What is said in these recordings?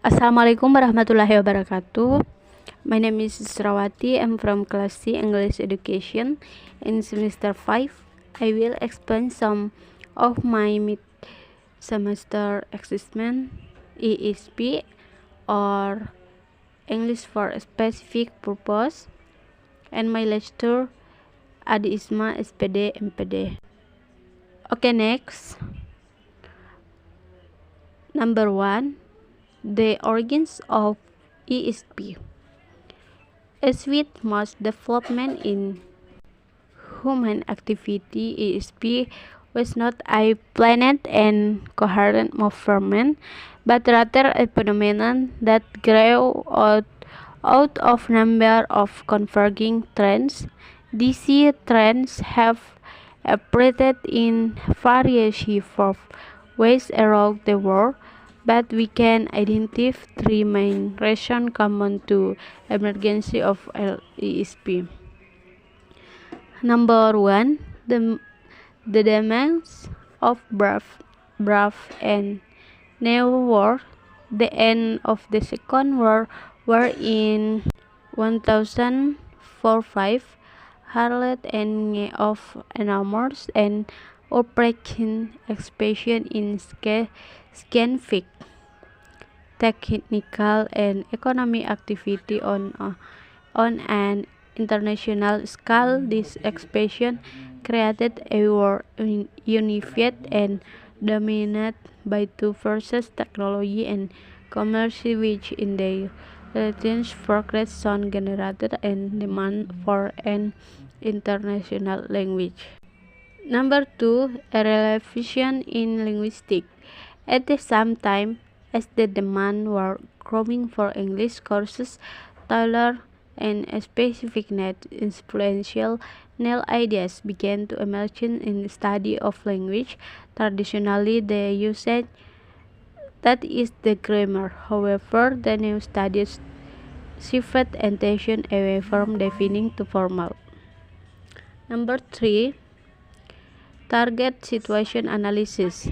Assalamualaikum warahmatullahi wabarakatuh. My name is Srawati. I'm from Class C English Education. In semester 5, I will explain some of my mid-semester assessment ESP or English for a specific purpose and my lecture Adi Isma SPD MPD. Okay, next. Number 1. The origins of ESP. As with most development in human activity, ESP was not a planned and coherent movement, but rather a phenomenon that grew out of number of converging trends. These trends have operated in various ways around the world, but we can identify three main reasons common to emergence of ESP. Number 1, the demands of Brave and New World. The end of the Second World War in 1045 heralded end of enormous and outbreaking expansion in scientific, technical, and economic activity on an international scale. This expansion created a world unified and dominated by two forces, technology and commerce, which in their relations progress soon generated and demand for an international language. Number 2, a revolution in linguistics. At the same time as the demand were growing for English courses tailored and specific net influential new ideas began to emerge in the study of language. Traditionally, the usage that is the grammar. However, the new studies shifted attention away from defining to formal. Number 3, target situation analysis.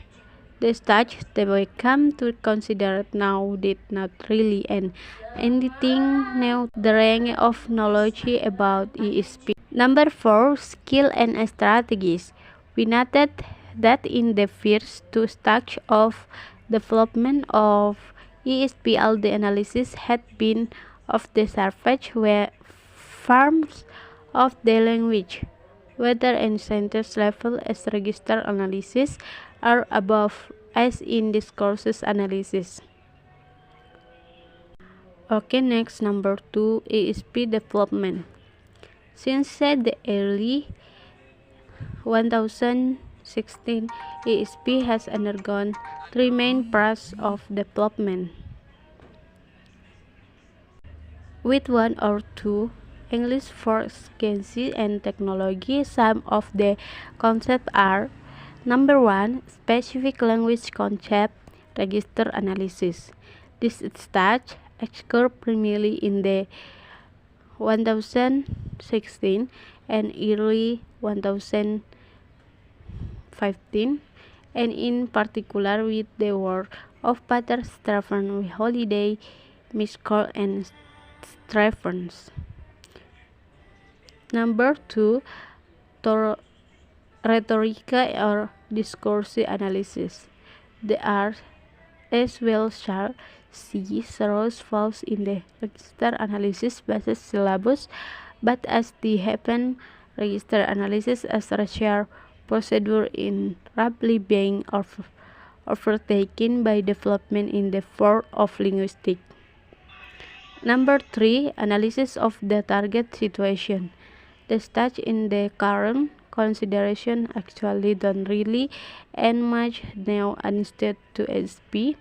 The stage they become to consider now did not really and anything new the range of knowledge about ESP. Number 4, skill and strategies. We noted that in the first two stages of development of ESP, all the analysis had been of the surface where forms of the language, whether in sentence level as register analysis or above as in discourses analysis. Okay, next, number 2, ESP development. Since the early 1016, ESP has undergone three main phases of development. With one or two English for science and technology, some of the concepts are: number 1, specific language concept, register analysis. This stage occurred primarily in the 1016 and early 1015, and in particular with the work of Pater Stephen Holiday, Miscall, and Stephens. Number 2, rhetorica or discourse analysis. They are, as well shall see, throws falls in the register analysis basis syllabus, but as the happen register analysis as research procedure in rapidly being overtaken by development in the field of linguistics. Number 3, analysis of the target situation. The stage in the current consideration actually don't really and much now instead to ESP.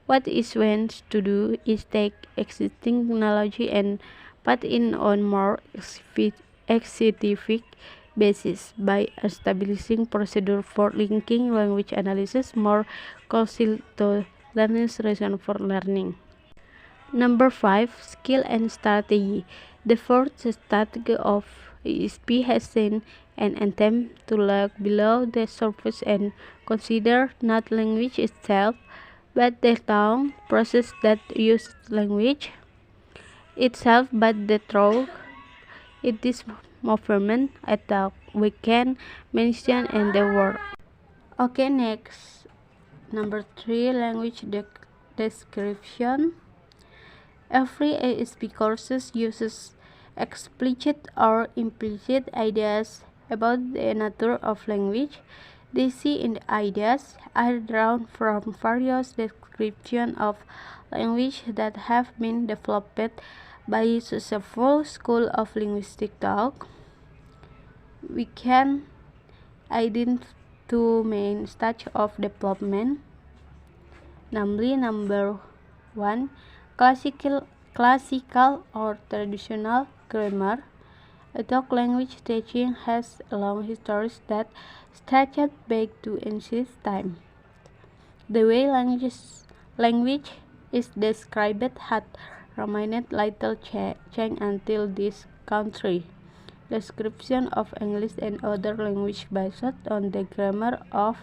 What is wants to do is take existing technology and put in on more scientific basis by establishing procedure for linking language analysis more closely to learner's reason for learning. Number 5, skill and strategy. The fourth strategy of ESP has seen an attempt to look below the surface and consider not language itself, but the tongue process that uses language itself, but the through it is movement that we can mention in the word. Okay, next number 3, language description. Every ASP course uses explicit or implicit ideas about the nature of language. They see in the ideas are drawn from various descriptions of language that have been developed by successful school of linguistic thought. We can identify two main stages of development, namely number 1, classical or traditional grammar. Adult language teaching has a long history that stretches back to ancient times. The way language is described had remained little changed until this country. Description of English and other languages based on the grammar of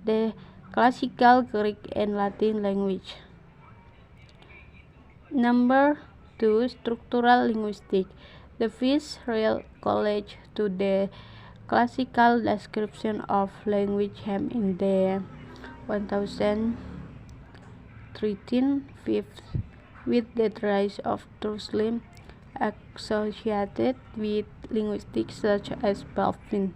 the classical Greek and Latin language. Number 2, structural linguistics. The first real college to the classical description of language came in the 1013 with the rise of Muslim associated with linguistics such as Balvin.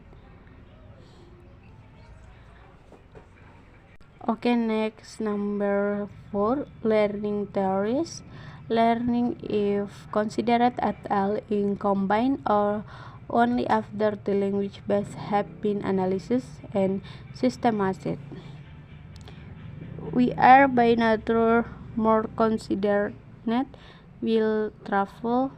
Okay, next number 4, learning theories. Learning is considered at all in combined or only after the language base have been analyzed and systematized. We are by nature more considerate will travel.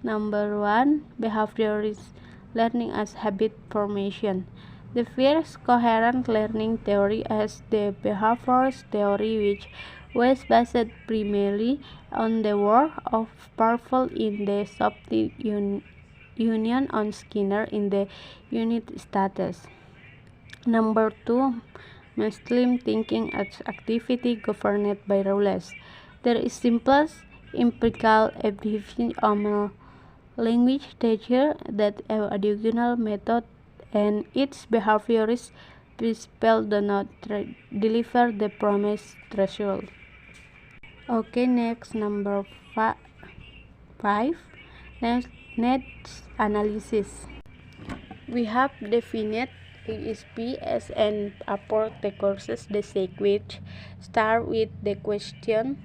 Number 1, behaviorist learning as habit formation. The first coherent learning theory is the behaviorist theory, which was based primarily on the work of Parful in the Soviet Union on Skinner in the United States. Number 2, Muslim thinking as activity governed by rules. There is simplest empirical evidence on language teacher that educational method and its behaviorist principles do not deliver the promised result. Okay, next number 5, needs analysis. We have defined ASP as an approach to courses which start with the question,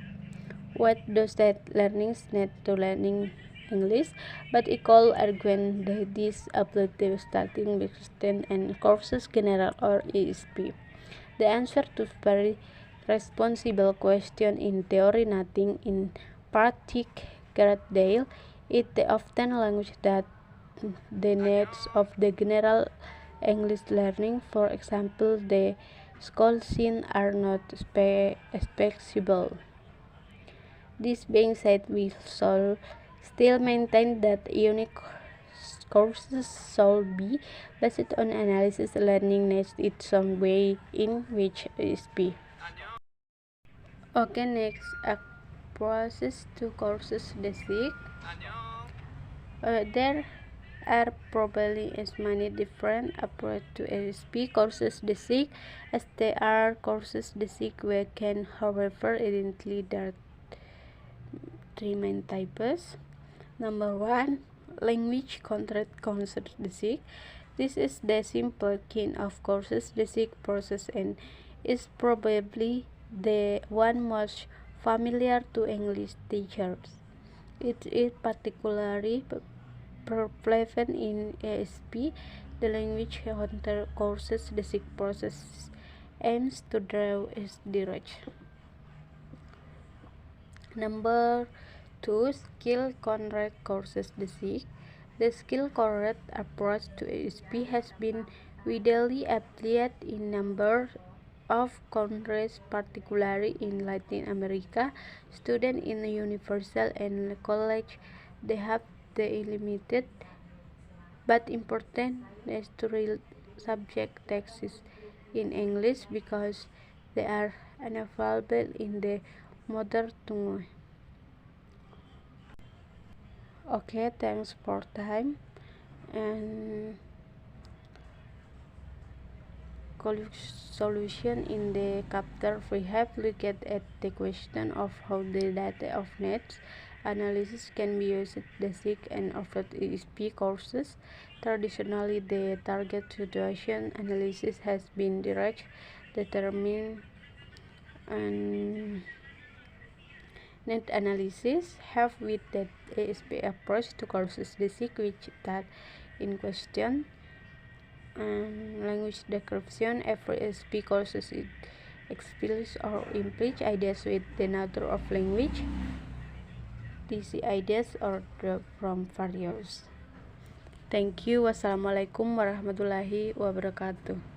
what does that learning need to learning English, but equal argument that this applies to starting question and courses general or ASP. The answer to very responsible question in theory nothing in practice great deal. It often language that the needs of the general English learning, for example, the schools are not accessible. This being said, we shall still maintain that unique courses should be based on analysis learning needs in some way in which ASP. Okay, next approaches to courses basic. There are probably as many different approaches to ASP courses basic as there are courses basic. We can, however, identify that three main types. Number 1, language content courses basic. This is the simple kind of courses basic process and is probably the one most familiar to English teachers. It is particularly prevalent in ASP. The language content courses basic process aims to draw its direction. Number 2, skill correct courses basic. The skill correct approach to ASP has been widely applied in number of countries, particularly in Latin America. Students in university and college, they have the limited but important natural subject texts in English because they are and available in the mother tongue. Okay, thanks for time. And solution in the chapter we have looked at the question of how the data of needs analysis can be used in basic and advanced ESP courses. Traditionally, the target situation analysis has been direct, determined, and need analysis. Have with that ASP approach to courses basic which that in question language description. Every SP courses it explicit or implicit ideas with the nature of language. These ideas are from various. Thank you. Wassalamualaikum warahmatullahi wabarakatuh.